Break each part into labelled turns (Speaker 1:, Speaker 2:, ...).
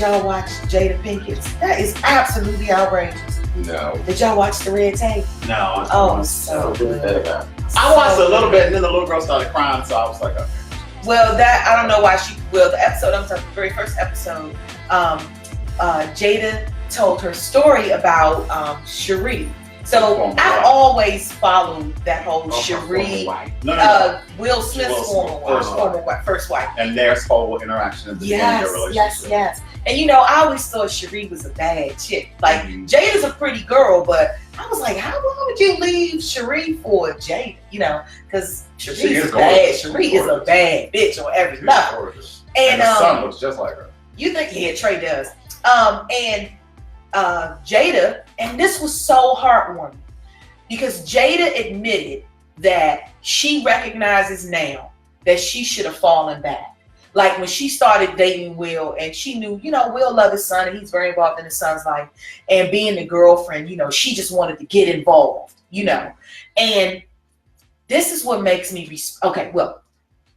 Speaker 1: y'all watch Jada Pinkett's? That is absolutely outrageous.
Speaker 2: No.
Speaker 1: Did y'all watch the Red Tape?
Speaker 3: No.
Speaker 1: Oh, so good.
Speaker 3: I watched a little bit, and then the little girl started crying, so I was like, okay.
Speaker 1: Well, that I don't know why she. Well, the episode I'm talking, the very first episode, Jada told her story about Cherie. So I've always followed that whole Cherie, Will Smith's first wife,
Speaker 3: and their whole interaction in the relationship.
Speaker 1: Yes. And you know, I always thought Cherie was a bad chick. Like Jada's a pretty girl, but I was like, how long would you leave Cherie for Jada? You know, because Cherie is bad. Cherie is a bad bitch on every level.
Speaker 3: And the son looks just like her.
Speaker 1: You think? Yeah, Trey does. And Jada, and this was so heartwarming because Jada admitted that she recognizes now that she should have fallen back. Like when she started dating Will, and she knew, you know, Will loved his son and he's very involved in his son's life, and being the girlfriend, you know, she just wanted to get involved, you know. And this is what makes me okay. Well,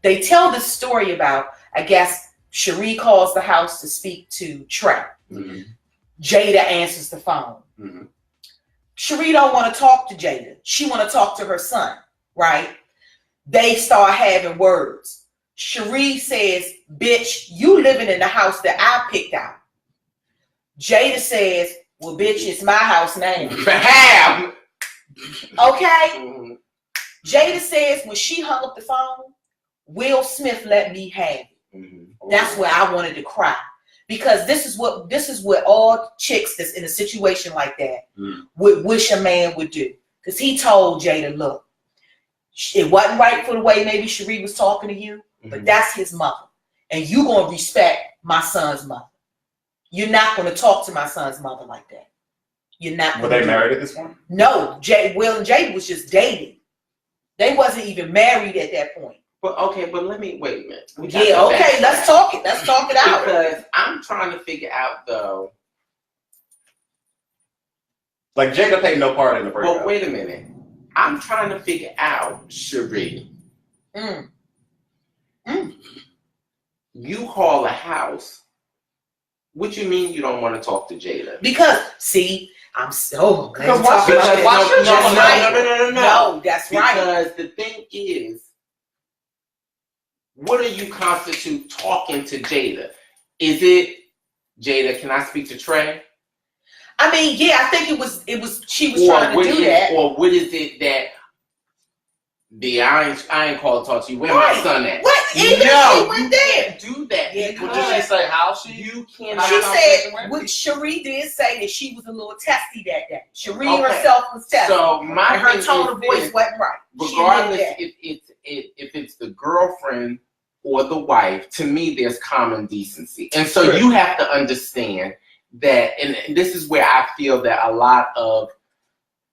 Speaker 1: they tell this story about, I guess, Cherie calls the house to speak to Trey. Mm-hmm. Jada answers the phone. Mm-hmm. Cherie don't want to talk to Jada. She want to talk to her son, right? They start having words. Cherie says, bitch, you living in the house that I picked out. Jada says, well, bitch, it's my house now. Okay? Mm-hmm. Jada says when she hung up the phone, Will Smith let me have it. Mm-hmm. That's where I wanted to cry. Because this is what all chicks that's in a situation like that would wish a man would do. Because he told Jada, look, it wasn't right for the way maybe Cherie was talking to you, but that's his mother. And you're going to respect my son's mother. You're not going to talk to my son's mother like that. You're not.
Speaker 3: Were they married at this point?
Speaker 1: No. Will and Jada was just dating. They wasn't even married at that point.
Speaker 2: But okay, but let me wait a minute.
Speaker 1: Let's talk it. Let's talk it out.
Speaker 2: Because I'm trying to figure out though.
Speaker 3: Like Jada played no part in the breakup.
Speaker 2: But wait a minute. I'm trying to figure out Cherie. You call a house. What you mean you don't want to talk to Jada?
Speaker 1: Because see, I'm so glad.
Speaker 2: No, that's right. Because the thing is, what do you constitute talking to Jada? Is it Jada? Can I speak to Trey?
Speaker 1: I mean, yeah, I think it was. She was trying to do that.
Speaker 2: Or what is it that? I ain't called to talk to you. Where my son at?
Speaker 1: What? Even she went there.
Speaker 2: Do that.
Speaker 3: Yeah, what did she say? How she?
Speaker 2: You can't.
Speaker 1: She said what Cherie did say that she was a little testy that day. Cherie herself was testy.
Speaker 2: So
Speaker 1: her tone of voice wasn't right.
Speaker 2: Regardless if it's the girlfriend or the wife, to me there's common decency, and so you have to understand that. And this is where I feel that a lot of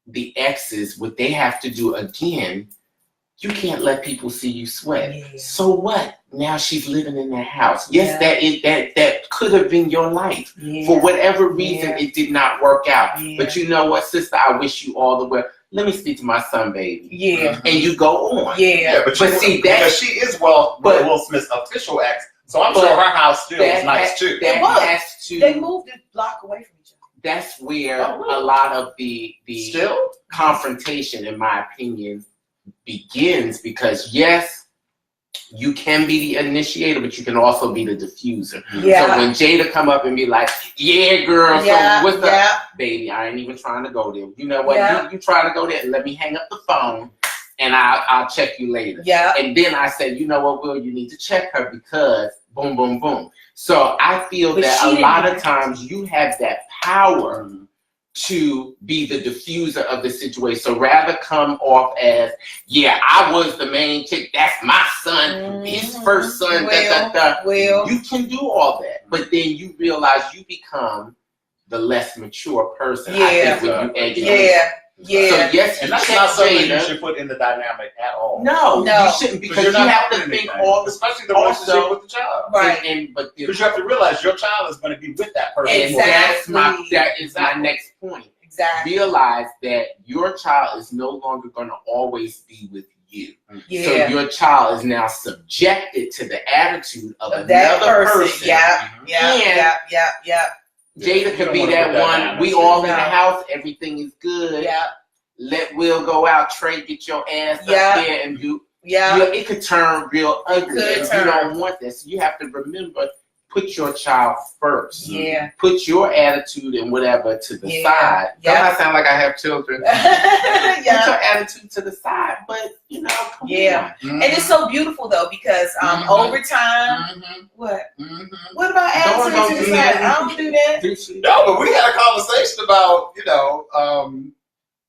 Speaker 2: the exes, what they have to do again. You can't let people see you sweat. Yeah. So what? Now she's living in that house. Yes, that could have been your life. Yeah. For whatever reason, it did not work out. Yeah. But you know what, sister? I wish you all the well. Let me speak to my son, baby.
Speaker 1: Yeah.
Speaker 2: And you go on.
Speaker 1: Yeah.
Speaker 3: But see that because she is Will Smith's official ex, so I'm sure her house still is nice too.
Speaker 1: They moved a block away from each other.
Speaker 2: That's where a lot of the confrontation, in my opinion, begins, because yes, you can be the initiator, but you can also be the diffuser. Yeah. So when Jada come up and be like, yeah, girl, so what's up? Baby, I ain't even trying to go there. You know what? You try to go there and let me hang up the phone and I'll check you later. Yeah. And then I said, you know what, Will, you need to check her because boom, boom, boom. So I feel that a lot of times you have that power to be the diffuser of the situation. So rather come off as, yeah, I was the main chick, that's my son, his first son, you can do all that. But then you realize you become the less mature person. I think when you edge it. Yeah. So yes,
Speaker 3: and that's not something you should put in the dynamic at all.
Speaker 2: No, you shouldn't, because you have to think
Speaker 3: especially the relationship with the child.
Speaker 1: Right.
Speaker 3: Because you have to realize your child is going to be with that person.
Speaker 2: And that is my next point.
Speaker 1: Exactly.
Speaker 2: Realize that your child is no longer going to always be with you.
Speaker 1: Yeah.
Speaker 2: So your child is now subjected to the attitude of
Speaker 1: that
Speaker 2: another person.
Speaker 1: Yeah.
Speaker 2: Jada could be that one. We all in the house. Everything is good.
Speaker 1: Yeah.
Speaker 2: Let Will go out. Trey, get your ass up there and do. Yeah. It could turn real ugly. You don't want this. You have to remember. Put your child first.
Speaker 1: Yeah.
Speaker 2: Put your attitude and whatever to the side.
Speaker 1: Yeah.
Speaker 2: Don't I sound like I have children? Put your attitude to the side, but come on.
Speaker 1: And it's so beautiful though because over time, what? What about attitude to the side? I don't do that.
Speaker 3: No, but we had a conversation about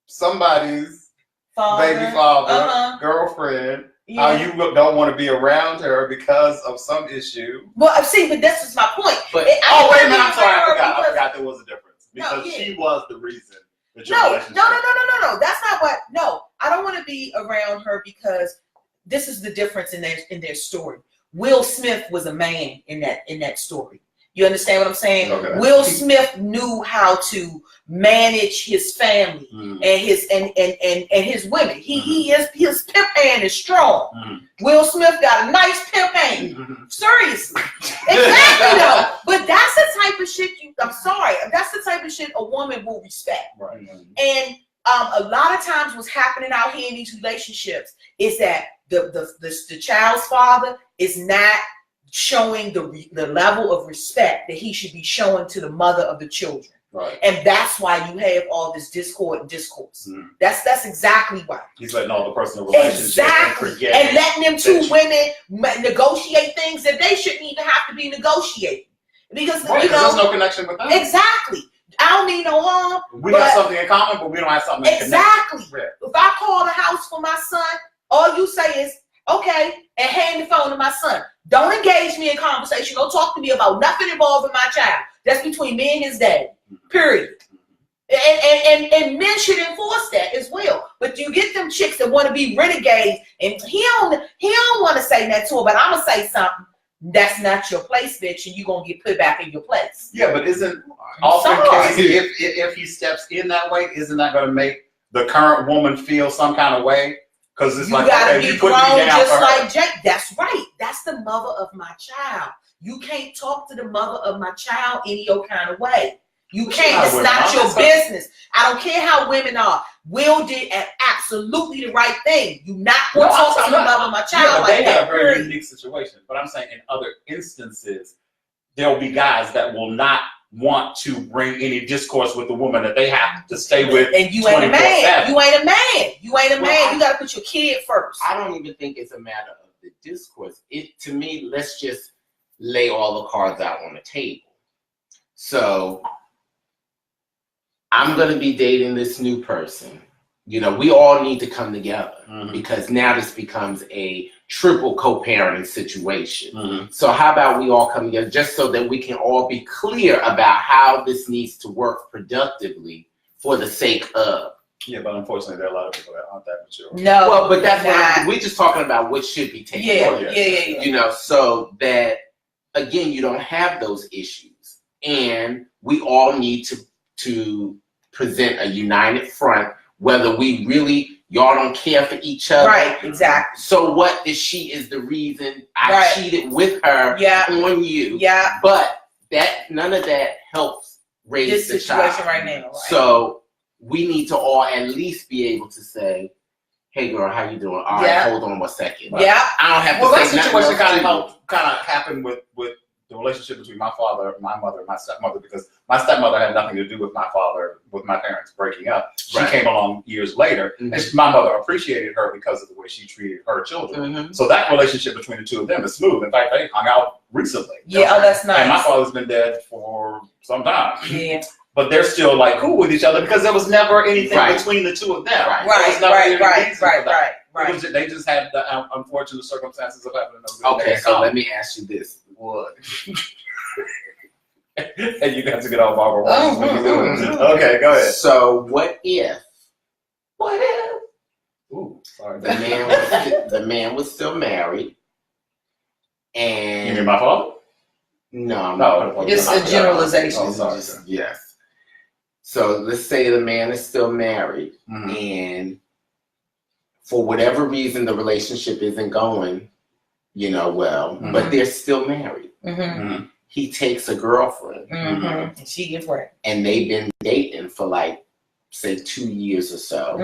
Speaker 3: somebody's baby father, girlfriend. How you don't want to be around her because of some issue.
Speaker 1: Well, see, but this is my point.
Speaker 3: But wait a minute, I'm sorry, I forgot there was a difference because she was the reason that your relationship.
Speaker 1: No. That's not what. No, I don't want to be around her because this is the difference in their story. Will Smith was a man in that story. You understand what I'm saying? Okay. Will Smith knew how to manage his family and his women. His pimp hand is strong. Will Smith got a nice pimp hand. Seriously. Exactly though. But that's the type of shit that's the type of shit a woman will respect. Right. And a lot of times what's happening out here in these relationships is that the child's father is not showing the level of respect that he should be showing to the mother of the children. Right. And that's why you have all this discord and discourse. That's exactly why.
Speaker 3: He's letting all the personal relationships
Speaker 1: and letting them two women negotiate things that they shouldn't even have to be negotiating. Because there's
Speaker 3: no connection with them.
Speaker 1: Exactly. I don't mean no harm.
Speaker 3: We got something in common, but we don't have something in common.
Speaker 1: Exactly. If I call the house for my son, all you say is, okay, and hand the phone to my son. Don't engage me in conversation. Don't talk to me about nothing involving my child. That's between me and his dad. Period. And men should enforce that as well. But you get them chicks that want to be renegades, and he don't want to say that to her, but I'm gonna say something. That's not your place, bitch, and you're gonna get put back in your place.
Speaker 3: Yeah, but isn't often case if he steps in that way, isn't that gonna make the current woman feel some kind of way? Because it's like,
Speaker 1: gotta be
Speaker 3: you put me down
Speaker 1: just
Speaker 3: for her.
Speaker 1: like Jake. That's right. That's the mother of my child. You can't talk to the mother of my child any old kind of way. You can't. It's not your business. I don't care how women are. Will did absolutely the right thing. You not going to talk to the mother of my child like
Speaker 3: they
Speaker 1: that.
Speaker 3: They have a very unique situation. But I'm saying in other instances, there'll be guys that will not want to bring any discourse with the woman that they have to stay with.
Speaker 1: And you ain't a man. You ain't a man. You ain't a man. You got to put your kid first.
Speaker 2: I don't even think it's a matter of the discourse. To me, let's just lay all the cards out on the table. So I'm going to be dating this new person. We all need to come together because now this becomes a triple co-parenting situation. So how about we all come together just so that we can all be clear about how this needs to work productively for the sake of.
Speaker 3: Yeah, but unfortunately, there are a lot of people that aren't that mature.
Speaker 2: No, well, but that's what we're just talking about. What should be taken care of.
Speaker 1: Yeah.
Speaker 2: So that again, you don't have those issues, and we all need to present a united front. Whether we really, y'all don't care for each other.
Speaker 1: Right, exactly.
Speaker 2: So what if she is the reason I cheated with her on you?
Speaker 1: Yeah.
Speaker 2: But none of that helps raise the child.
Speaker 1: Right now. Right?
Speaker 2: So we need to all at least be able to say, hey girl, how you doing? All right, hold on 1 second.
Speaker 1: Yeah.
Speaker 2: I don't have to say
Speaker 3: that situation kind of happened with the relationship between my father, my mother, and my stepmother, because my stepmother had nothing to do with my father, with my parents breaking up. She came along years later, and my mother appreciated her because of the way she treated her children. So that relationship between the two of them is smooth. In fact, they hung out recently.
Speaker 1: Yeah, that's nice.
Speaker 3: And my father's been dead for some time.
Speaker 1: Yeah.
Speaker 3: But they're still like cool with each other because there was never anything between the two of them.
Speaker 1: Right.
Speaker 3: They just had the unfortunate circumstances of having
Speaker 2: Okay, so let me ask you this.
Speaker 3: What? And you got to get all Barbara. Okay, go ahead.
Speaker 2: So what if?
Speaker 3: Ooh, sorry.
Speaker 2: The man was still married, and
Speaker 3: you mean my father?
Speaker 2: No,
Speaker 1: just a generalization.
Speaker 3: Oh, sorry.
Speaker 2: Yes. So let's say the man is still married, and for whatever reason, the relationship isn't going, well, but they're still married. He takes a girlfriend.
Speaker 1: And she gets pregnant.
Speaker 2: And they've been dating for like, say, 2 years or so.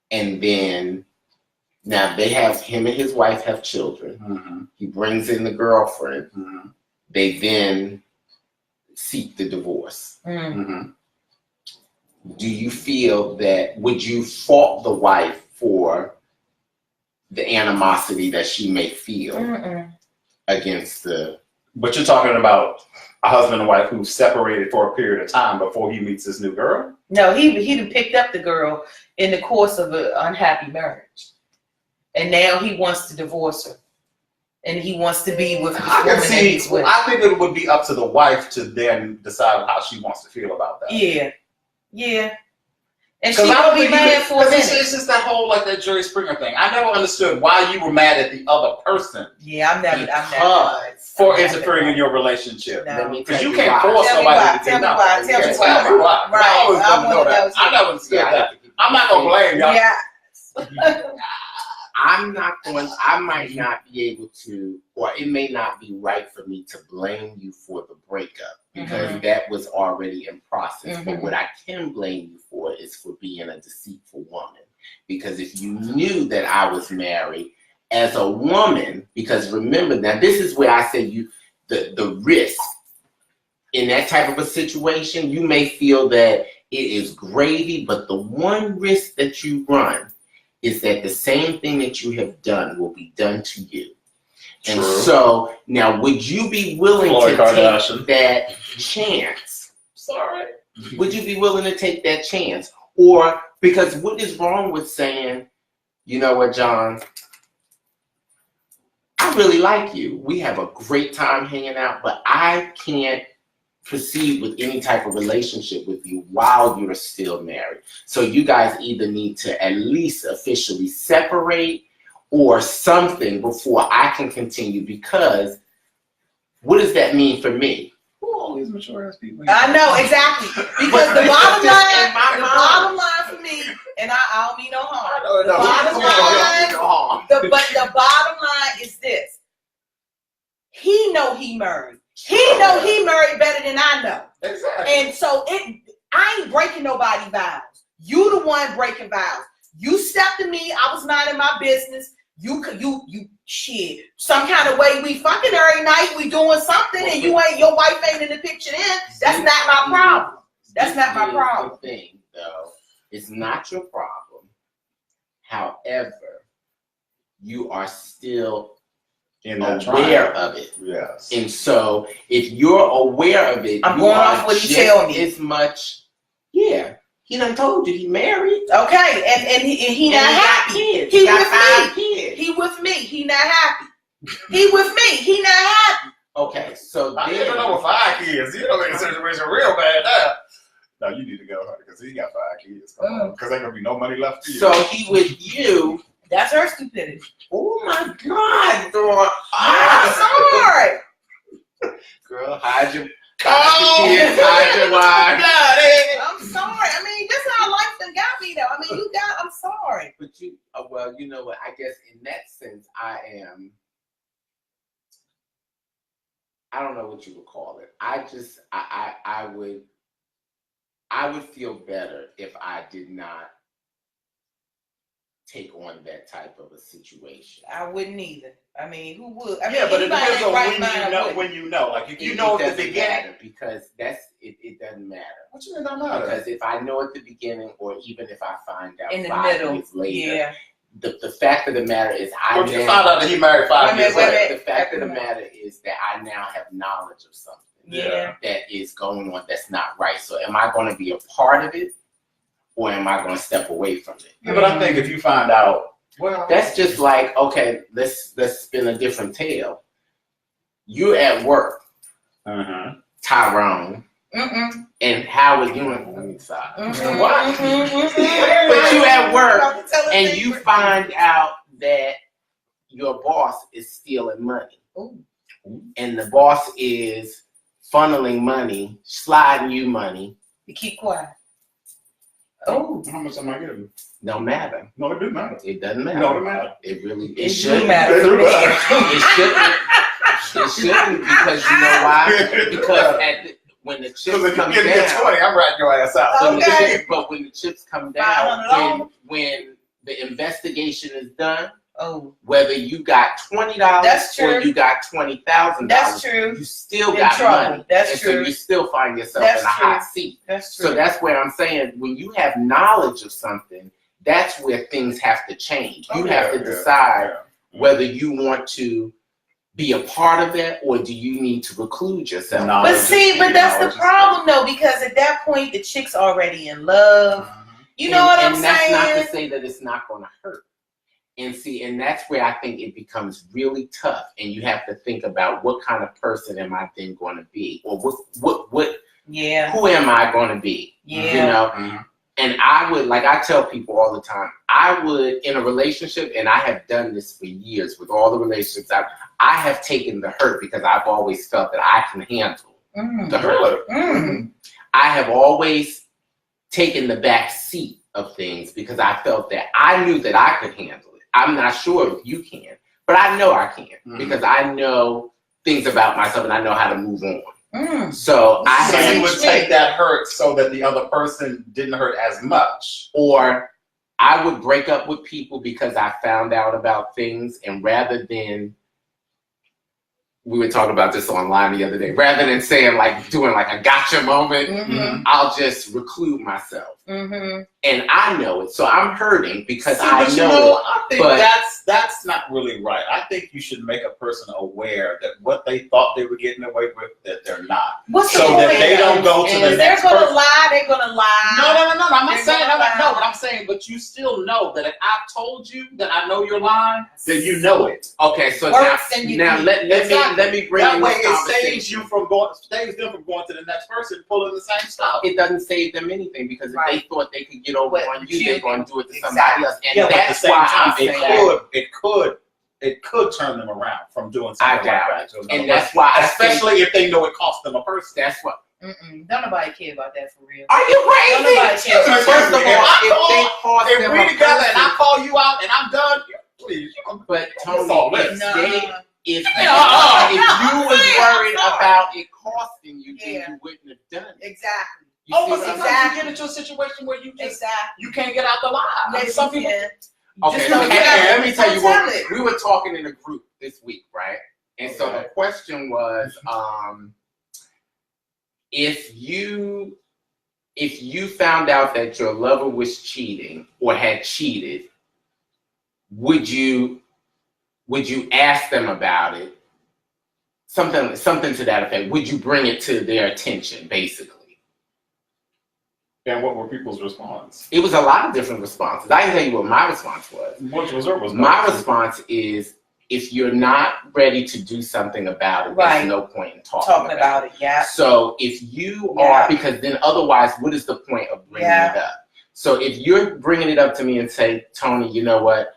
Speaker 2: And then now him and his wife have children. He brings in the girlfriend. They then seek the divorce. Do you feel that, would you fault the wife for the animosity that she may feel against the...
Speaker 3: But you're talking about a husband and wife who separated for a period of time before he meets this new girl?
Speaker 1: No, he picked up the girl in the course of an unhappy marriage. And now he wants to divorce her. And he wants to be with the woman that he's with.
Speaker 3: I think it would be up to the wife to then decide how she wants to feel about that.
Speaker 1: Yeah. And she will be mad for a minute.
Speaker 3: It's just that whole, like, that Jerry Springer thing. I never understood why you were mad at the other person.
Speaker 1: Yeah, I'm never
Speaker 3: for interfering in your relationship. Because you can't force
Speaker 1: Tell
Speaker 3: somebody to
Speaker 1: Tell me why.
Speaker 3: Right. I always want to know that. I never understood that. I'm not going to blame y'all.
Speaker 1: Yeah.
Speaker 2: I might not be able to, or it may not be right for me to blame you for the breakup because that was already in process. But what I can blame you for is for being a deceitful woman. Because if you knew that I was married as a woman, because remember, now this is where I say the risk in that type of a situation, you may feel that it is gravy, but the one risk that you run is that the same thing that you have done will be done to you. And so now, would you be willing to take that chance?
Speaker 3: Sorry.
Speaker 2: Would you be willing to take that chance? Or, because what is wrong with saying, you know what, John, I really like you. We have a great time hanging out, but I can't proceed with any type of relationship with you while you're still married. So you guys either need to at least officially separate or something before I can continue, because what does that mean for me?
Speaker 3: Who are all these mature ass people?
Speaker 1: I know, exactly. Because the bottom line for me, and I don't mean no harm. But the bottom line is this. He know he married. He know he married better than I know.
Speaker 3: Exactly.
Speaker 1: And so I ain't breaking nobody's vows. You the one breaking vows. You stepped to me. I was minding my business. You shit. Some kind of way we fucking every night. We doing something, and your wife ain't in the picture. Then that's not my problem. That's not my problem.
Speaker 2: The thing, though, it's not your problem. However, you are still aware of it.
Speaker 3: Yes.
Speaker 2: And so if you're aware of it,
Speaker 1: I'm going off what he tell me.
Speaker 2: As much, he done told you he married.
Speaker 1: Okay, and he not happy.
Speaker 2: Kids.
Speaker 1: He
Speaker 2: got
Speaker 1: with
Speaker 2: 5
Speaker 1: me.
Speaker 2: kids.
Speaker 1: He with me. He not happy. He with me. He not happy.
Speaker 2: Okay, so
Speaker 3: I didn't know with 5 kids. You don't make the situation real bad now. No, you need to go because he got 5 kids. Because ain't gonna be no money left to you.
Speaker 2: So he with you.
Speaker 1: That's her stupidity.
Speaker 2: Oh my God, girl.
Speaker 1: I'm sorry.
Speaker 2: Girl, hide your kids, hide your wife.
Speaker 1: I'm sorry. I mean, this is how life done got me, though. I mean, I'm sorry.
Speaker 2: But well, you know what? I guess in that sense, I don't know what you would call it. I would feel better if I did not take on that type of a situation.
Speaker 1: I wouldn't either. I mean, who would? I mean,
Speaker 3: yeah, but it depends on
Speaker 1: when
Speaker 3: you know. Like if you know at the beginning,
Speaker 2: because it doesn't matter.
Speaker 3: What you mean it doesn't matter?
Speaker 2: Because if I know at the beginning, or even if I find out
Speaker 1: in the
Speaker 2: 5
Speaker 1: middle,
Speaker 2: years later, the fact of the matter is,
Speaker 3: you found out that he married 5 years later.
Speaker 2: The fact of the matter is that I now have knowledge of something that is going on that's not right. So am I going to be a part of it, or am I going to step away from it?
Speaker 3: Yeah, but I think if you find out, well,
Speaker 2: that's just like, okay, let's spin a different tale. You're at work, Tyrone, and Howard doing on the side. What? But you at work and you find out that your boss is stealing money. And the boss is funneling money, sliding you money.
Speaker 1: You keep quiet. Oh.
Speaker 3: How much am I getting?
Speaker 2: No matter.
Speaker 3: No, it do matter.
Speaker 2: It doesn't matter.
Speaker 3: No, it matter.
Speaker 2: It really
Speaker 1: It
Speaker 2: shouldn't
Speaker 1: matter.
Speaker 3: It do matter.
Speaker 2: It shouldn't. It shouldn't, because you know why? Because when the chips come
Speaker 3: If you
Speaker 2: down,
Speaker 3: get 20, I'm writing your ass out.
Speaker 1: Okay.
Speaker 2: but when the chips come
Speaker 1: $500.
Speaker 2: down, when the investigation is done,
Speaker 1: Oh,
Speaker 2: whether you got $20
Speaker 1: That's
Speaker 2: or
Speaker 1: true.
Speaker 2: you got $20,000,
Speaker 1: that's true.
Speaker 2: you still
Speaker 1: In
Speaker 2: got
Speaker 1: trouble.
Speaker 2: money.
Speaker 1: That's
Speaker 2: and
Speaker 1: true.
Speaker 2: So you still find yourself
Speaker 1: That's
Speaker 2: in a hot
Speaker 1: true.
Speaker 2: seat.
Speaker 1: That's true.
Speaker 2: So that's where I'm saying, when you have knowledge of something, that's where things have to change. You have to decide whether you want to be a part of that, or do you need to reclude yourself.
Speaker 3: No.
Speaker 1: But see, but that's the problem though, because at that point the chick's already in love. You know what I'm saying?
Speaker 2: And that's not to say that it's not going to hurt. And see, and that's where I think it becomes really tough, and you have to think about, what kind of person am I then going to be, or what
Speaker 1: Yeah.
Speaker 2: who am I going to be?
Speaker 1: Yeah.
Speaker 2: You know. And I would, like I tell people all the time, I would, in a relationship, and I have done this for years with all the relationships I have taken the hurt, because I've always felt that I can handle the hurt. I have always taken the back seat of things, because I felt that I knew that I could handle it. I'm not sure if you can, but I know I can, because I know things about myself and I know how to move on. So
Speaker 3: you would take that hurt so that the other person didn't hurt as much.
Speaker 2: Or I would break up with people because I found out about things, and rather than, we were talking about this online the other day, rather than saying, like, doing like a gotcha moment, I'll just reclude myself. And I know it, so I'm hurting because I know it.
Speaker 3: I think that's not really right. I think you should make a person aware that what they thought they were getting away with, that they're not.
Speaker 1: What's the
Speaker 3: so
Speaker 1: point?
Speaker 3: that they don't go to the next person.
Speaker 1: They're gonna lie. They're gonna lie.
Speaker 3: No. I'm not
Speaker 1: They're
Speaker 3: saying
Speaker 1: gonna
Speaker 3: that. No,
Speaker 1: lie.
Speaker 3: but I'm saying, but you still know that if I've told you that I know you're lying, then you know it.
Speaker 2: Okay, so
Speaker 1: Worse than you
Speaker 2: now
Speaker 1: think.
Speaker 2: let me bring
Speaker 3: that
Speaker 2: in
Speaker 3: way
Speaker 2: this
Speaker 3: it
Speaker 2: conversation.
Speaker 3: saves them from going to the next person pulling the same stuff.
Speaker 2: It doesn't save them anything, because if they thought they could get over on you, they're going to do it to
Speaker 1: Exactly.
Speaker 2: somebody else. And
Speaker 3: Yeah, but at the
Speaker 2: that's
Speaker 3: same
Speaker 2: why
Speaker 3: time,
Speaker 2: I'm saying
Speaker 3: it could turn them around from doing something like that to another
Speaker 2: and that's
Speaker 3: person.
Speaker 2: why
Speaker 3: Especially if they know it cost them a person.
Speaker 2: That's what.
Speaker 1: Don't nobody care about that for real.
Speaker 2: Are you crazy?
Speaker 1: Don't nobody care.
Speaker 2: First of all,
Speaker 3: if we together and I call you out and I'm done, please.
Speaker 2: But Tony, if you was worried about it costing you, then you wouldn't have done it.
Speaker 1: Exactly.
Speaker 3: But sometimes you get into a situation where you just you can't get out the lie. I mean, some people.
Speaker 2: Okay, so let me tell you what, we were talking in a group this week, right? And so the question was, if you found out that your lover was cheating or had cheated, would you ask them about it? Something to that effect. Would you bring it to their attention, basically?
Speaker 3: And what were people's response?
Speaker 2: It was a lot of different responses. I can tell you what my response was.
Speaker 3: What was your response?
Speaker 2: My response is, if you're not ready to do something about it, there's no point in talking about it.
Speaker 1: Yeah.
Speaker 2: So if you are, because then otherwise, what is the point of bringing it up? So if you're bringing it up to me and say, Tony, you know what?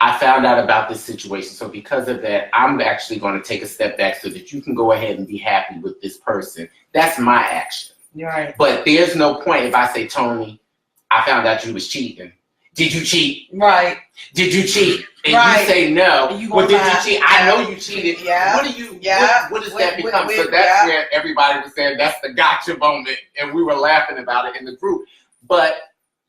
Speaker 2: I found out about this situation. So because of that, I'm actually going to take a step back so that you can go ahead and be happy with this person. That's my action.
Speaker 1: Right.
Speaker 2: But there's no point if I say, Tony, I found out you was cheating. Did you cheat?
Speaker 1: Right.
Speaker 2: Did you cheat? And you say no. Well, did you cheat? I know you cheated.
Speaker 1: Yeah.
Speaker 2: What do you? What does that become? So that's where everybody was saying that's the gotcha moment, and we were laughing about it in the group. But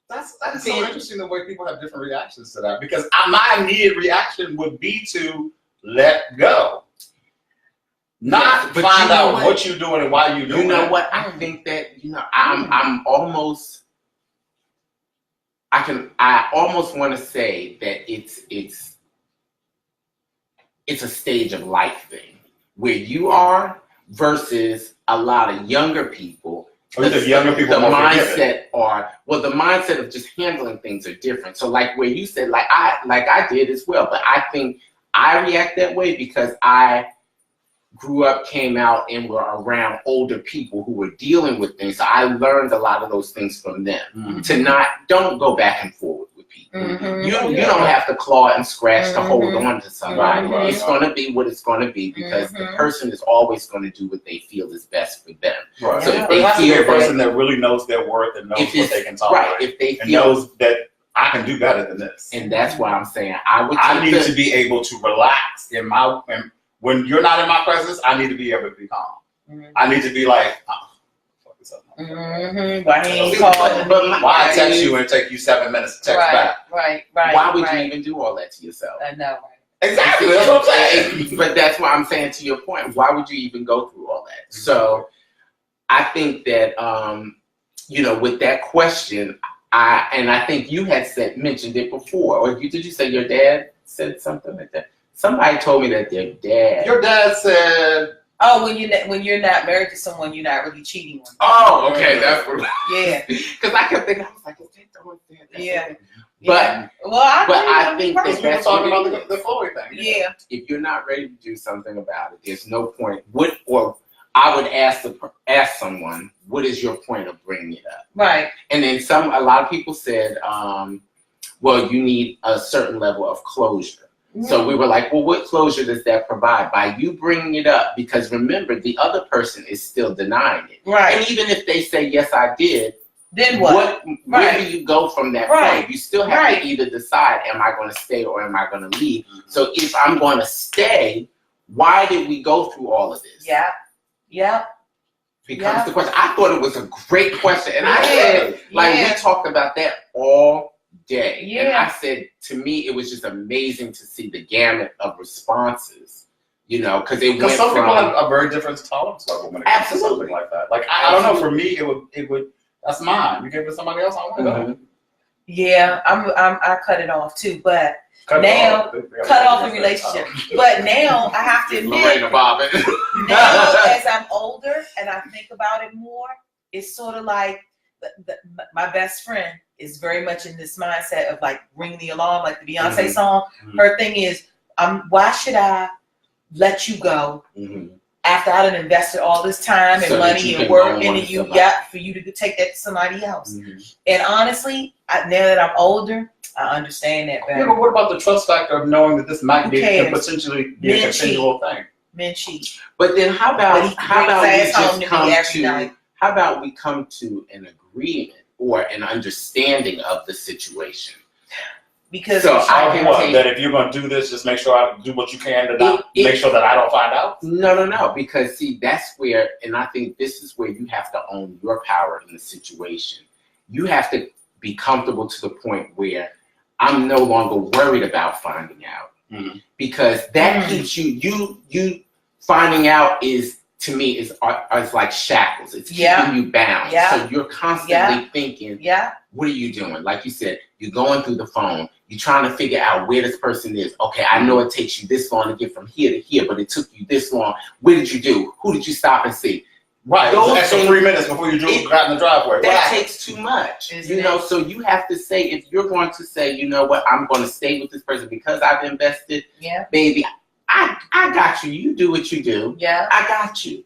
Speaker 3: that's so interesting the way people have different reactions to that. Because my immediate reaction would be to let go. Not find out what you're doing and why you're doing it.
Speaker 2: You know what? I think that, I'm almost, I almost want to say that it's a stage of life thing where you are versus a lot of younger people. The mindset of just handling things are different. So like where you said, like I did as well, but I think I react that way because I grew up, came out, and were around older people who were dealing with things. So I learned a lot of those things from them. Don't go back and forth with people.
Speaker 1: Mm-hmm.
Speaker 2: You don't have to claw and scratch to hold on to somebody.
Speaker 1: Right.
Speaker 2: It's going to be what it's going to be because the person is always going to do what they feel is best for them.
Speaker 3: Right.
Speaker 2: So if they
Speaker 3: it has to be
Speaker 2: feel
Speaker 3: a person that really knows their worth and knows what they can tolerate.
Speaker 2: Right. If they
Speaker 3: and
Speaker 2: feel,
Speaker 3: knows that I can do better than this.
Speaker 2: And that's why I'm saying
Speaker 3: I need to be able to relax when you're not in my presence, I need to be able to be calm. I need to be like, fuck this up.
Speaker 1: Why he ain't calling me?
Speaker 3: Why I text you and it take you 7 minutes to text back?
Speaker 1: Right.
Speaker 2: Why would you even do all that to yourself?
Speaker 1: I know.
Speaker 3: Exactly. That's what I'm saying.
Speaker 2: But that's why I'm saying, to your point, why would you even go through all that? So I think that, with that question, I think you had mentioned it before, or did you say your dad said something like that? Somebody told me that their dad.
Speaker 3: Your dad said.
Speaker 1: Oh, when you're not married to someone, you're not really cheating on them.
Speaker 2: Oh, okay, that's what.
Speaker 1: Yeah.
Speaker 2: Because I kept thinking, I was like, is that the one thing?
Speaker 1: Yeah.
Speaker 2: But I think that that's
Speaker 3: talking about the Floyd thing.
Speaker 1: Yeah.
Speaker 2: If you're not ready to do something about it, there's no point. I would ask someone, what is your point of bringing it up?
Speaker 1: Right.
Speaker 2: And then a lot of people said, well, you need a certain level of closure. So we were like, well, what closure does that provide? By you bringing it up, because remember, the other person is still denying it.
Speaker 1: Right.
Speaker 2: And even if they say, yes, I did,
Speaker 1: then what?
Speaker 2: Where do you go from that point? You still have to either decide, am I going to stay or am I going to leave? So if I'm going to stay, why did we go through all of this?
Speaker 1: Yeah.
Speaker 2: Becomes the question. I thought it was a great question. And I said, we talked about that all day. Yeah. And I said, to me, it was just amazing to see the gamut of responses, because some
Speaker 3: people have a very different tolerance level when it comes to something like that. Like, I don't know, for me, it would, that's mine. You give it to somebody else, I want to go.
Speaker 1: Yeah, I cut it off too, but cut off the relationship. But now I have to admit, now as I'm older and I think about it more, it's sort of like my best friend is very much in this mindset of like ring the alarm, like the Beyonce song. Her thing is, why should I let you go after I done invested all this time and money and work into you, for you to take that to somebody else? And honestly, now that I'm older, I understand that better.
Speaker 3: Yeah, but what about the trust factor of knowing that this might be potentially be a continual thing?
Speaker 1: Men cheat.
Speaker 2: But then how about we come to an agreement or an understanding of the situation?
Speaker 1: Because
Speaker 3: that if you're going to do this, just make sure I do what you can to make sure that I don't find out?
Speaker 2: No. Because see, that's where, and I think this is where you have to own your power in the situation. You have to be comfortable to the point where I'm no longer worried about finding out. Because that keeps you finding out is, to me, is like shackles. It's keeping you bound. So you're constantly thinking, what are you doing? Like you said, you're going through the phone. You're trying to figure out where this person is. Okay, I know it takes you this long to get from here to here, but it took you this long. What did you do? Who did you stop and see?
Speaker 3: Right, those extra 3 minutes before you got in the driveway.
Speaker 2: That takes too much. So you have to say, if you're going to say, you know what, I'm going to stay with this person because I've invested, baby, I got you. You do what you do. I got you.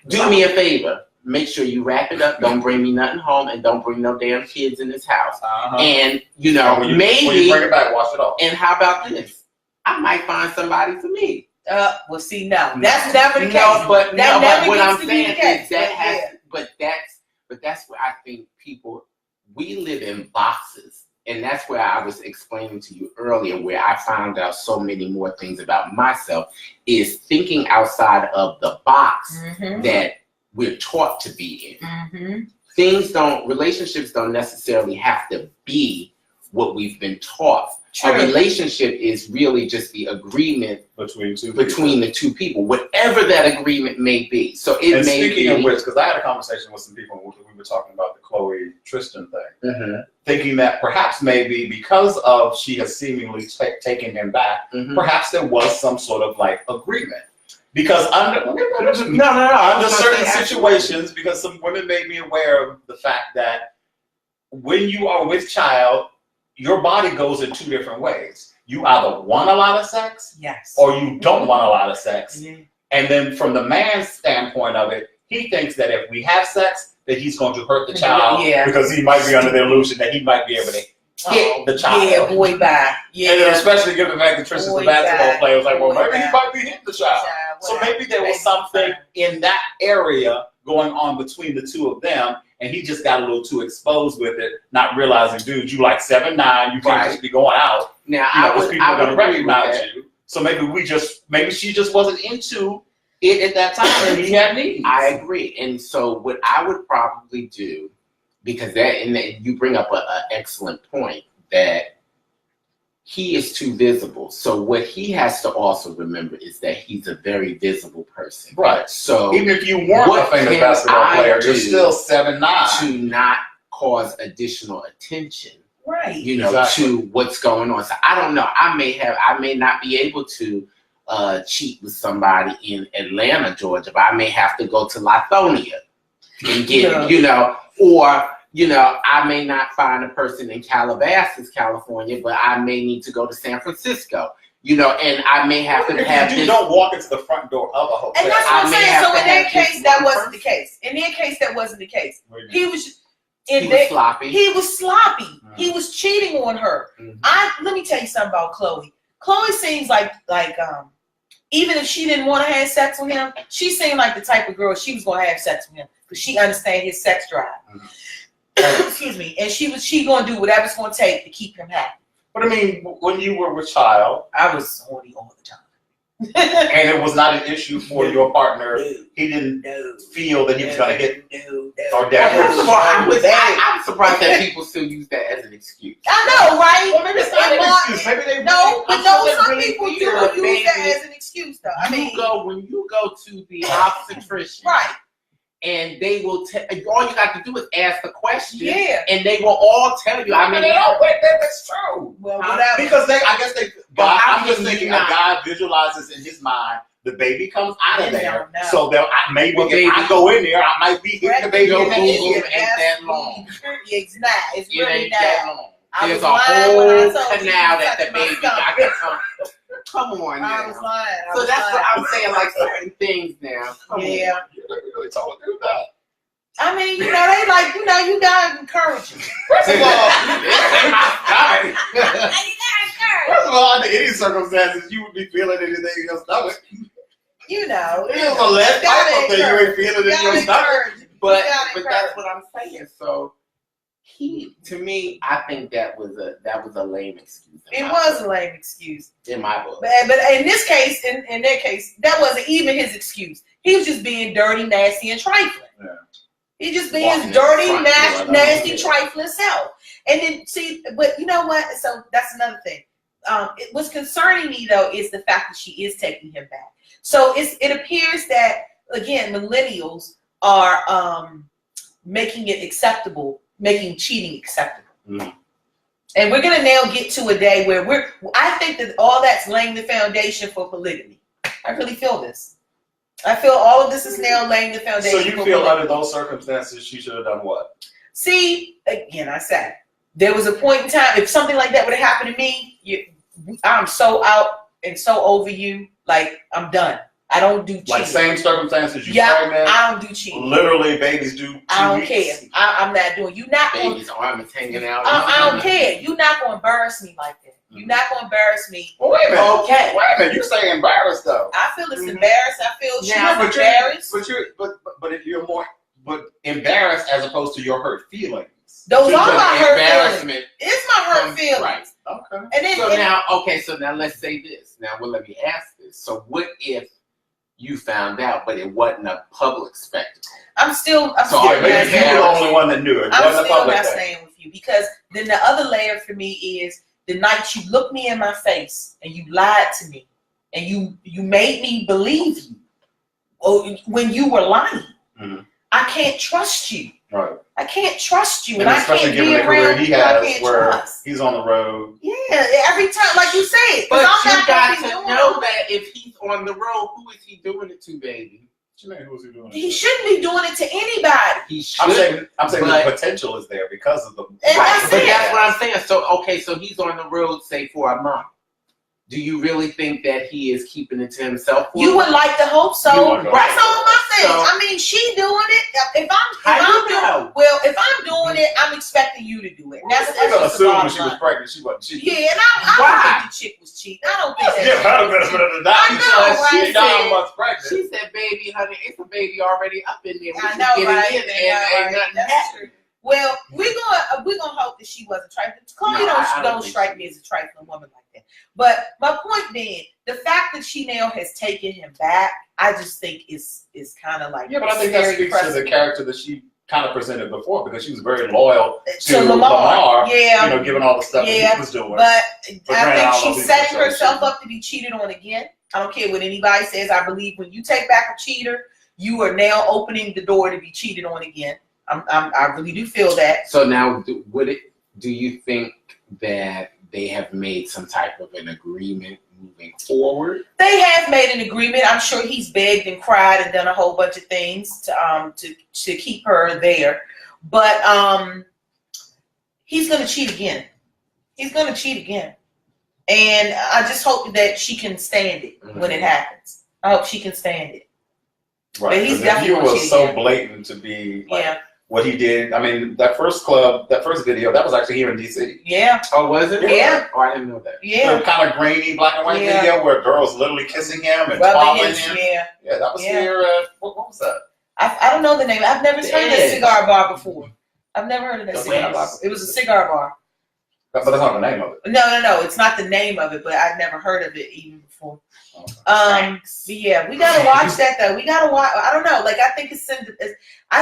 Speaker 2: Do me a favor. Make sure you wrap it up. Don't bring me nothing home, and don't bring no damn kids in this house. And maybe
Speaker 3: when you bring it back, wash it off.
Speaker 2: And how about this? I might find somebody for me.
Speaker 1: Well, see, no, that's never the case.
Speaker 2: But what I'm saying is that's where I think we live in boxes. And that's where I was explaining to you earlier, where I found out so many more things about myself, is thinking outside of the box that we're taught to be in. Relationships don't necessarily have to be what we've been taught. A relationship is really just the agreement between the two people, whatever that agreement may be. So
Speaker 3: speaking of which, because I had a conversation with some people when we were talking about the Chloe Tristan thing, thinking that perhaps maybe because of she has seemingly taken him back, perhaps there was some sort of like agreement. Because under certain situations, because some women made me aware of the fact that when you are with child, your body goes in two different ways. You either want a lot of sex, or you don't want a lot of sex. And then from the man's standpoint of it, he thinks that if we have sex, that he's going to hurt the child because he might be under the illusion that he might be able to hit the child.
Speaker 1: Yeah, boy, bye. Yeah.
Speaker 3: And then especially given the fact that Tristan's the basketball player, it was like, well, maybe he might be hitting the child. So maybe there was something in that area going on between the two of them, and he just got a little too exposed with it, not realizing, dude, you like 7'9", you can't just be going out.
Speaker 2: Now,
Speaker 3: people are going to recognize you. So maybe she just wasn't into it at that time, and he had needs.
Speaker 2: I agree. And so what I would probably do, because you bring up an excellent point, that he is too visible. So what he has to also remember is that he's a very visible person.
Speaker 3: Right.
Speaker 2: So
Speaker 3: even if you weren't a famous basketball player, you're still 7'9".
Speaker 2: To not cause additional attention.
Speaker 1: Right.
Speaker 2: You know, to what's going on. So I don't know. I may not be able to cheat with somebody in Atlanta, Georgia, but I may have to go to Lithonia and get, or I may not find a person in Calabasas, California, but I may need to go to San Francisco, and I may have to have
Speaker 3: this. You don't walk into the front door of a hotel.
Speaker 1: And that's what I'm saying. So in that case, that wasn't the case. In their case, that wasn't the case. He was sloppy. He was sloppy. Mm-hmm. He was cheating on her. Mm-hmm. Let me tell you something about Chloe. Chloe seems like even if she didn't want to have sex with him, she seemed like the type of girl she was going to have sex with him because she understands his sex drive. Mm-hmm. Excuse me. And she going to do whatever it's going to take to keep him happy.
Speaker 3: But I mean, when you were a child,
Speaker 1: I was horny all the time.
Speaker 3: And it was not an issue for your partner. He didn't feel that he was going to hit or
Speaker 2: I'm surprised that people still use that as an excuse.
Speaker 1: I know, right?
Speaker 3: Well, maybe it's not an excuse. Maybe they
Speaker 1: some people do use that as an excuse, though. I mean,
Speaker 2: when you go to the obstetrician,
Speaker 1: right?
Speaker 2: And they will all you got to do is ask the question, and they will all tell you.
Speaker 3: I mean, they don't think that's true.
Speaker 1: Well,
Speaker 3: because I'm just thinking a guy visualizes in his mind the baby comes out of there, so maybe if I go in there, I might be hitting the baby in the
Speaker 2: Ain't that long.
Speaker 1: It's not. It's really not.
Speaker 2: That long. There's a whole canal that the baby got to come. Come on now.
Speaker 1: I was lying.
Speaker 2: So that's what I'm saying, like certain things now.
Speaker 1: Yeah.
Speaker 3: You really told them that.
Speaker 1: I mean, they like, you gotta encourage them.
Speaker 3: First of all, under any circumstances, you would be feeling anything in your stomach.
Speaker 1: It was
Speaker 3: a lead pipe up there, you ain't feeling it in your stomach.
Speaker 2: But that's what I'm saying. So to me, I think that was a lame excuse.
Speaker 1: It was a lame excuse
Speaker 2: in my book.
Speaker 1: But in this case, in their case, that wasn't even his excuse. He was just being dirty, nasty, and trifling. Yeah. He just being his dirty, nasty, trifling self. And then but you know what? So that's another thing. What's concerning me though is the fact that she is taking him back. So it appears that again, millennials are making it acceptable. Making cheating acceptable. Mm-hmm. And we're going to now get to a day where I think that all that's laying the foundation for polygamy. I really feel this. I feel all of this is now laying the foundation for polygamy.
Speaker 3: So you feel under those circumstances, she should have done what?
Speaker 1: See, again, I said, there was a point in time, if something like that would have happened to me, I'm so out and so over you, like, I'm done. I don't do cheating.
Speaker 3: Like same circumstances, pregnant.
Speaker 1: I don't do cheating.
Speaker 3: Literally, babies do 2 weeks.
Speaker 1: I don't care. I'm not doing. You not
Speaker 2: baby's arm is hanging out.
Speaker 1: I don't care. You're not gonna embarrass me like that. You're not gonna embarrass me.
Speaker 3: Well, wait a minute.
Speaker 1: Okay.
Speaker 3: Wait a minute. You say embarrassed though.
Speaker 1: I feel it's embarrassed. I feel she's embarrassed.
Speaker 3: But if you're more embarrassed as opposed to your hurt feelings.
Speaker 1: Those are my hurt
Speaker 2: feelings.
Speaker 1: It's my hurt feelings.
Speaker 2: Right.
Speaker 1: Okay. And then,
Speaker 2: so now let's say this. Now, let me ask this. So what if you found out, but it wasn't a public spectacle?
Speaker 1: I'm still
Speaker 3: you were the only one that knew it.
Speaker 1: I'm still not staying with you because then the other layer for me is the night you looked me in my face and you lied to me and you made me believe you when you were lying. Mm-hmm. I can't trust you.
Speaker 3: Right.
Speaker 1: I can't trust you,
Speaker 3: and I can't be around you. He's on the road.
Speaker 1: Yeah, every time, like you said.
Speaker 2: But you got to know that if he's on the road, who is he doing it to, baby?
Speaker 3: What you mean, who is he doing it to?
Speaker 1: He shouldn't be doing it to anybody.
Speaker 3: He should. I'm saying the potential is there because of the.
Speaker 2: Right, but that's what I'm saying. So he's on the road, say for a month. Do you really think that he is keeping it to himself?
Speaker 1: You would like to hope so. That's all I'm saying. I mean, she doing it. If I'm doing it, I'm expecting you to do it. And that's
Speaker 3: gonna
Speaker 1: just the
Speaker 3: assume when
Speaker 1: bottom
Speaker 3: she was
Speaker 1: line.
Speaker 3: pregnant, she wasn't cheating.
Speaker 1: Yeah, and I don't think the chick was cheating. I don't think that.
Speaker 3: Give her the benefit of the doubt.
Speaker 1: I know, right?
Speaker 3: She's 9 months pregnant.
Speaker 2: She said, "Baby, honey, it's a baby already up in there.
Speaker 1: I know, right?
Speaker 2: In, and ain't nothing
Speaker 1: That's
Speaker 2: happening."
Speaker 1: true. Well, we're gonna hope that she wasn't trifling. Chloe don't strike me as a trifling woman like that. But my point being, the fact that she now has taken him back, I just think is kind of like
Speaker 3: but I think that speaks to the character that she kind of presented before, because she was very loyal to
Speaker 1: Lamar. Yeah,
Speaker 3: given all the stuff that he was doing.
Speaker 1: But I think she's setting herself up to be cheated on again. I don't care what anybody says. I believe when you take back a cheater, you are now opening the door to be cheated on again. I really do feel that.
Speaker 2: So now, do you think that they have made some type of an agreement moving forward?
Speaker 1: They have made an agreement. I'm sure he's begged and cried and done a whole bunch of things to keep her there. But he's going to cheat again. He's going to cheat again. And I just hope that she can stand it when it happens. I hope she can stand it.
Speaker 3: Right.
Speaker 1: But he's
Speaker 3: definitely was so
Speaker 1: again.
Speaker 3: Blatant to be like what he did. I mean, that first video, that was actually here in DC.
Speaker 1: Yeah.
Speaker 2: Oh, was it?
Speaker 1: Yeah.
Speaker 2: Oh, I didn't know that.
Speaker 1: Yeah.
Speaker 3: The kind of grainy black and white video where girls literally kissing him and following him. Yeah, that was here. What was that?
Speaker 1: I don't know the name. I've never heard of that cigar bar before. I've never heard of that cigar bar. It was a cigar bar.
Speaker 3: But that's not the name of it.
Speaker 1: No. It's not the name of it, but I've never heard of it even before. But yeah, we gotta watch that though. We gotta watch. I don't know. Like I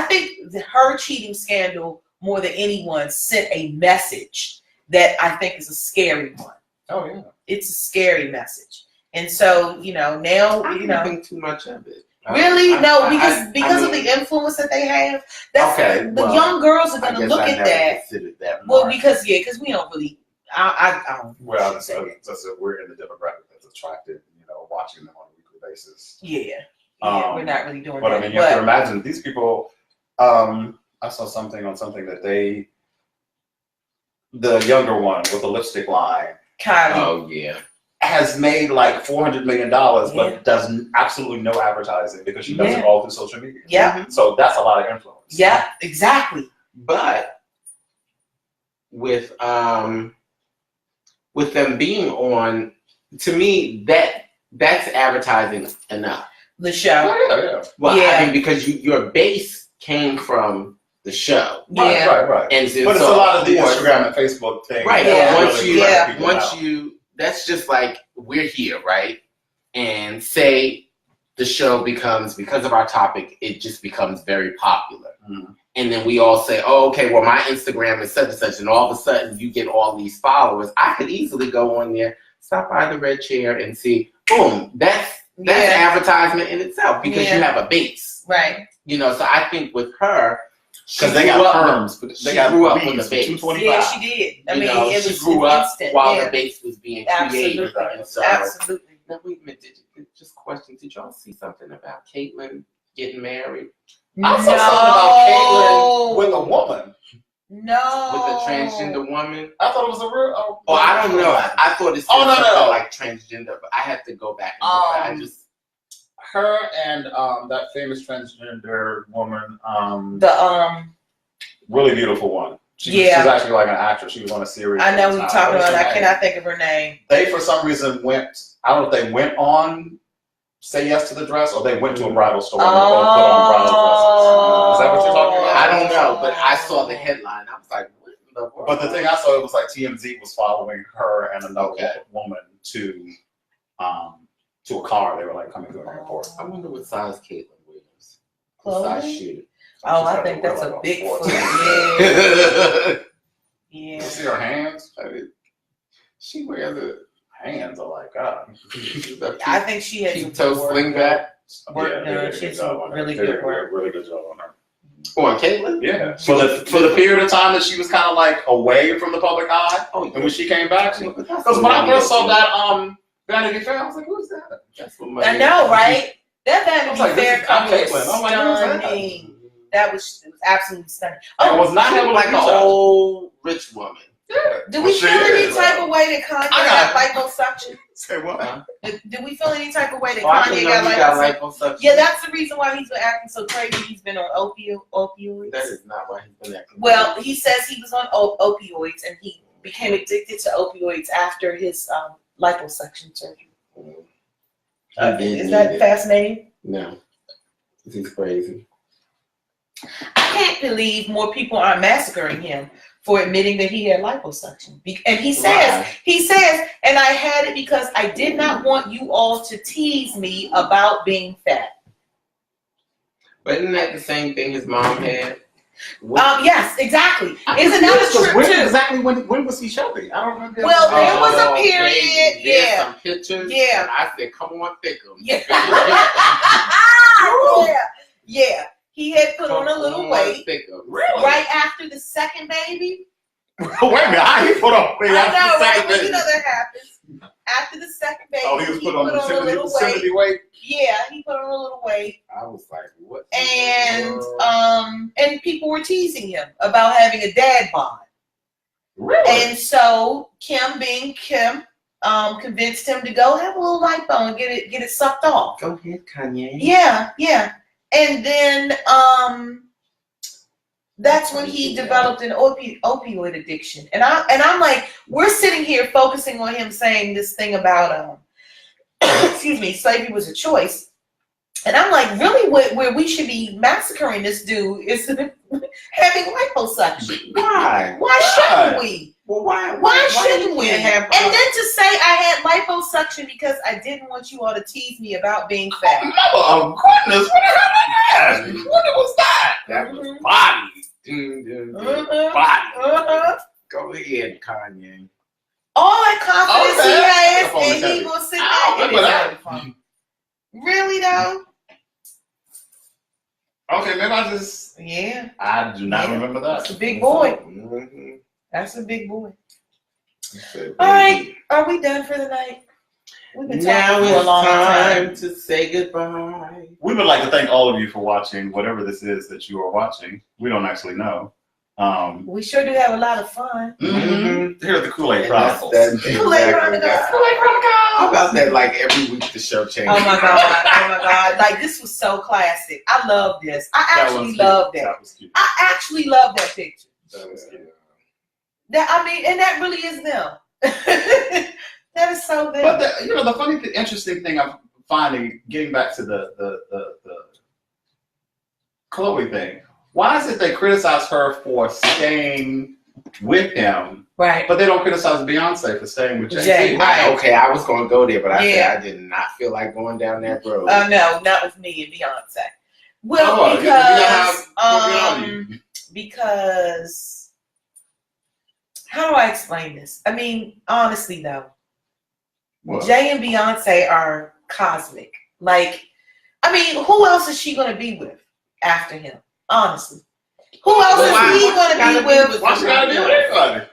Speaker 1: think her cheating scandal more than anyone sent a message that I think is a scary one.
Speaker 3: Oh yeah,
Speaker 1: it's a scary message, and so now
Speaker 2: I don't think too much of it.
Speaker 1: Really? No, because of the influence that they have. That's the young girls are gonna look at that. Well, because we don't really. I don't.
Speaker 3: Well, that's we're in the demographic that's attracted. Watching them on a weekly basis.
Speaker 1: Yeah, we're not really doing
Speaker 3: but
Speaker 1: that.
Speaker 3: I mean, you have to imagine these people. I saw something that the younger one with the lipstick line,
Speaker 1: Kylie.
Speaker 2: Oh yeah.
Speaker 3: Has made like $400 million, but does absolutely no advertising because she does it all through social media.
Speaker 1: Yeah.
Speaker 3: So that's a lot of influence.
Speaker 1: Yeah, exactly.
Speaker 2: But with them being on, to me that's advertising enough.
Speaker 1: The show.
Speaker 3: Yeah.
Speaker 2: Well, I mean, because your base came from the show.
Speaker 1: Yeah.
Speaker 3: Right.
Speaker 2: And
Speaker 3: but it's a lot of the Instagram and Facebook thing.
Speaker 2: Right.
Speaker 1: Yeah.
Speaker 2: Once you that's just like we're here, right? And say the show becomes, because of our topic, it just becomes very popular.
Speaker 3: Mm-hmm.
Speaker 2: And then we all say, oh, okay, well, my Instagram is such and such, and all of a sudden you get all these followers. I could easily go on there, stop by the red chair and see, boom, that's advertisement in itself because you have a base.
Speaker 1: Right.
Speaker 2: So I think with her,
Speaker 3: because they got perms,
Speaker 2: they grew up with the base.
Speaker 3: 225.
Speaker 1: Yeah, she did. I mean, it was
Speaker 2: grew up
Speaker 1: instant,
Speaker 2: while the base was being created.
Speaker 1: Absolutely.
Speaker 2: And so,
Speaker 1: Absolutely.
Speaker 2: Now, wait a minute. Just a question. Did y'all see something about Caitlyn getting married?
Speaker 3: I saw something about Caitlyn with a woman.
Speaker 1: No.
Speaker 2: With a transgender woman?
Speaker 3: I thought it was a real...
Speaker 2: Oh, I don't know. I thought it said something like transgender, but I have to go back and look.
Speaker 3: Her and that famous transgender woman, really beautiful one. She's actually like an actress. She was on a series.
Speaker 1: I know who you're talking about. I cannot think of her name.
Speaker 3: They, for some reason, I don't know if they went on Say Yes to the Dress or they went to a bridal store and they both put on bridal dresses. Is that what you're talking about?
Speaker 2: I don't know, but I saw the headline. I was like, what in the world?
Speaker 3: But the thing I saw, it was like TMZ was following her and another woman to a car. They were like coming to an airport.
Speaker 2: I wonder what size Caitlyn Williams.
Speaker 1: Chloe?
Speaker 2: What size shoe?
Speaker 1: Oh, I think that's a big foot. Yeah.
Speaker 3: You see her hands?
Speaker 2: I mean, she wears the
Speaker 3: hands are like, God.
Speaker 1: I think she has
Speaker 2: keep toe sling back.
Speaker 1: Work done. She has really good work.
Speaker 3: Really good job on her.
Speaker 2: On Caitlyn?
Speaker 3: Yeah. For the period of time that she was kind of like away from the public eye, and when she came back, because when I first saw that Vanity Fair, I was like, who's that?
Speaker 1: I know, right? That Vanity Fair cover was
Speaker 2: stunning.
Speaker 1: That was absolutely stunning.
Speaker 2: Oh, it was not like an old rich woman.
Speaker 1: Do we feel any type of way that Kanye got liposuction?
Speaker 3: Say what?
Speaker 1: Do we feel any type of way that
Speaker 2: Kanye
Speaker 1: got
Speaker 2: liposuction?
Speaker 1: Yeah, that's the reason why he's been acting so crazy. He's been on opioids.
Speaker 2: That is not why he's been acting.
Speaker 1: Well, he says he was on opioids and he became addicted to opioids after his liposuction surgery. Is that fascinating?
Speaker 2: No, this is crazy.
Speaker 1: I can't believe more people aren't massacring him for admitting that he had liposuction. And he says, and I had it because I did not want you all to tease me about being fat.
Speaker 2: But isn't that the same thing his mom had?
Speaker 1: Yes, exactly. Isn't that a trip too?
Speaker 3: Exactly when was he chubby? I don't remember.
Speaker 1: Well, there was a period.
Speaker 2: There's some pictures.
Speaker 1: Yeah.
Speaker 2: And I said, come on, thick 'em.
Speaker 1: Yeah. Yeah. He had put on a little weight.
Speaker 3: Really?
Speaker 1: Right after the second baby.
Speaker 3: Wait a minute, how he put on weight after the second baby?
Speaker 1: Well, you know that happens. After the second baby,
Speaker 3: he was put on
Speaker 1: a little weight.
Speaker 3: weight.
Speaker 1: Yeah, he put on a little weight.
Speaker 2: I was like, what?
Speaker 1: And people were teasing him about having a dad bod.
Speaker 3: Really?
Speaker 1: And so Kim, being Kim, convinced him to go have a little lipo and get it sucked off.
Speaker 2: Go ahead, Kanye.
Speaker 1: Yeah. And then that's when he developed an opioid addiction. And I'm like, we're sitting here focusing on him saying this thing about excuse me, slavery was a choice. And I'm like, really, where we should be massacring this dude is having liposuction.
Speaker 2: Why?
Speaker 1: Why shouldn't we?
Speaker 2: Well,
Speaker 1: why shouldn't we? And then to say I had liposuction because I didn't want you all to tease me about being fat.
Speaker 3: Mother of goodness, what the hell is that? What was that?
Speaker 2: That was body. Body. Go ahead, Kanye.
Speaker 1: All that confidence he has, and he gonna sit there and really though?
Speaker 3: Okay, maybe I just I do not remember that.
Speaker 1: That's a big boy.
Speaker 2: Mm-hmm.
Speaker 1: That's a big boy. All right, are we done for the night? We've been talking for a long time
Speaker 2: to say goodbye.
Speaker 3: We would like to thank all of you for watching whatever this is that you are watching. We don't actually know.
Speaker 1: We sure do have a lot of fun.
Speaker 3: Mm-hmm. Here are the Kewl Aid Chronicles.
Speaker 1: Kewl Aid Chronicles.
Speaker 2: How about that? Like every week the show changes.
Speaker 1: Oh my god! Like this was so classic. I love this. I actually love that.
Speaker 3: That was cute.
Speaker 1: I actually love that picture.
Speaker 3: That was cute.
Speaker 1: And that really is them. That is so them.
Speaker 3: But the funny, interesting thing I'm finding, getting back to the Chloe thing. Why is it they criticize her for staying with him,
Speaker 1: right?
Speaker 3: But they don't criticize Beyonce for staying with Jay-Z?
Speaker 2: I was going to go there, but I said I did not feel like going down that road.
Speaker 1: No, not with me and Beyonce. Well, because how do I explain this? I mean, honestly though, Jay and Beyonce are cosmic. Like, I mean, who else is she going to be with after him? Honestly, who else is he going to be with?
Speaker 3: Why she got to be with anybody?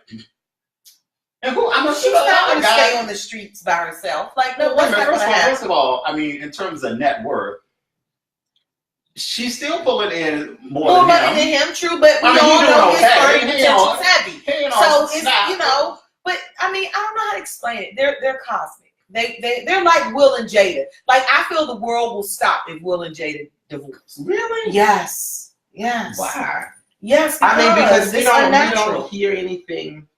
Speaker 3: And
Speaker 1: she's not going to stay on the streets by herself. Like, no, what's not going to happen?
Speaker 3: First of all, I mean, in terms of net worth, she's still pulling in more than
Speaker 1: money than him. True, but we all know his earning potential's heavy. So it's but I mean, I don't know how to explain it. They're cosmic. They're like Will and Jada. Like, I feel the world will stop if Will and Jada divorce.
Speaker 2: Really?
Speaker 1: Yes.
Speaker 2: Why?
Speaker 1: Yes,
Speaker 2: because we don't hear anything.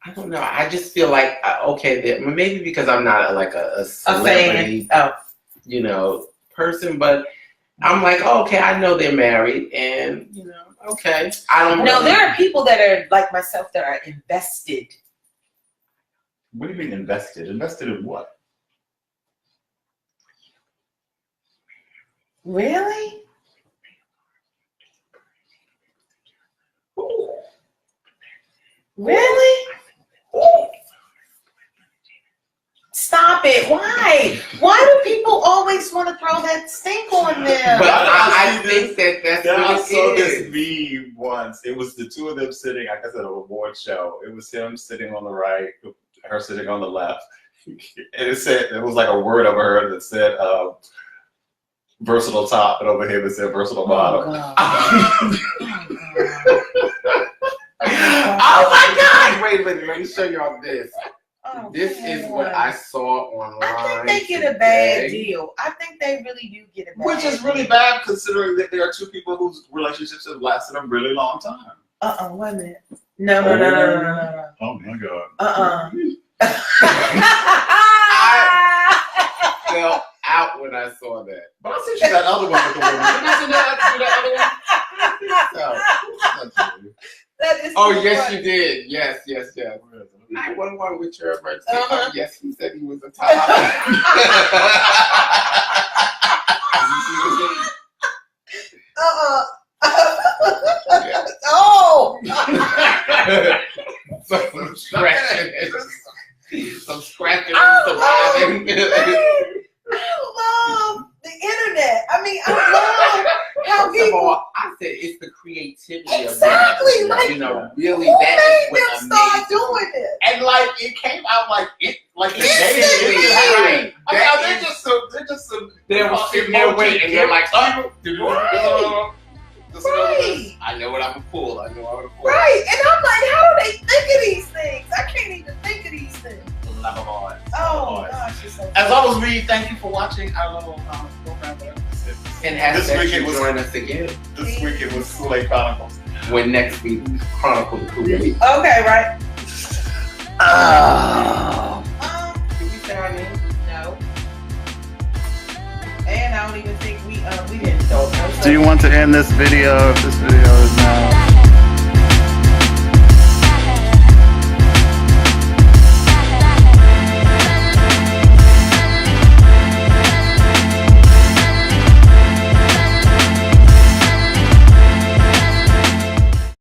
Speaker 2: I don't know. I just feel like maybe because I'm not a celebrity, person, but I'm like, I know they're married, and I don't know.
Speaker 1: No, there are people that are like myself that are invested.
Speaker 3: What do you mean invested? Invested in what?
Speaker 1: Really? Really? Stop it. Why? Why do people always want to throw that stink on them?
Speaker 2: But I think that's
Speaker 3: I saw this meme once. It was the two of them sitting, like I said, on a award show. It was him sitting on the right, her sitting on the left. And it was like a word over her that said versatile top, and over here it said versatile bottom. I was like,
Speaker 2: me show y'all this.
Speaker 1: Oh,
Speaker 2: This is what I saw online.
Speaker 1: I think they get a bad deal. I think they really do get a bad
Speaker 3: Which is really
Speaker 1: deal.
Speaker 3: bad considering that there are two people whose relationships have lasted a really long time.
Speaker 1: Wait a minute. No.
Speaker 3: Oh my God.
Speaker 2: I fell out when I saw that.
Speaker 3: But I sent you that other one with the woman. Didn't I send that other one?
Speaker 1: That is
Speaker 2: Oh,
Speaker 1: so
Speaker 2: yes,
Speaker 1: funny.
Speaker 2: you did. Yes. 911 with your emergency. Yes, he said he was a top. Yeah.
Speaker 1: Oh!
Speaker 2: Some scratching. Some scratching.
Speaker 1: I love the internet. I mean, I love how
Speaker 2: First of
Speaker 1: people.
Speaker 2: all, I said it's the creativity
Speaker 1: Exactly,
Speaker 2: of
Speaker 1: like,
Speaker 2: you know, really
Speaker 1: Who
Speaker 2: that is
Speaker 1: made
Speaker 2: what
Speaker 1: them start
Speaker 2: amazes me.
Speaker 1: doing this?
Speaker 3: And like it came out like it
Speaker 2: Right.
Speaker 3: they're just some
Speaker 2: They're sitting there waiting. They're like,
Speaker 1: Right.
Speaker 2: I know what I'm gonna pull. I know what I'm gonna pull.
Speaker 1: Right, and I'm like, how do they think of these things? I can't even think of these things. Oh gosh, it's so
Speaker 3: As always, we thank you for watching our little program.
Speaker 2: And have
Speaker 3: This week it was-
Speaker 2: join us again
Speaker 3: This week it was Kewl Aid Chronicles.
Speaker 2: when next week Chronicle the Kewl Aid.
Speaker 1: Okay, right?
Speaker 2: Did we say our name?
Speaker 1: No. And I don't even think we didn't.
Speaker 4: Do you want to end this video if this video is now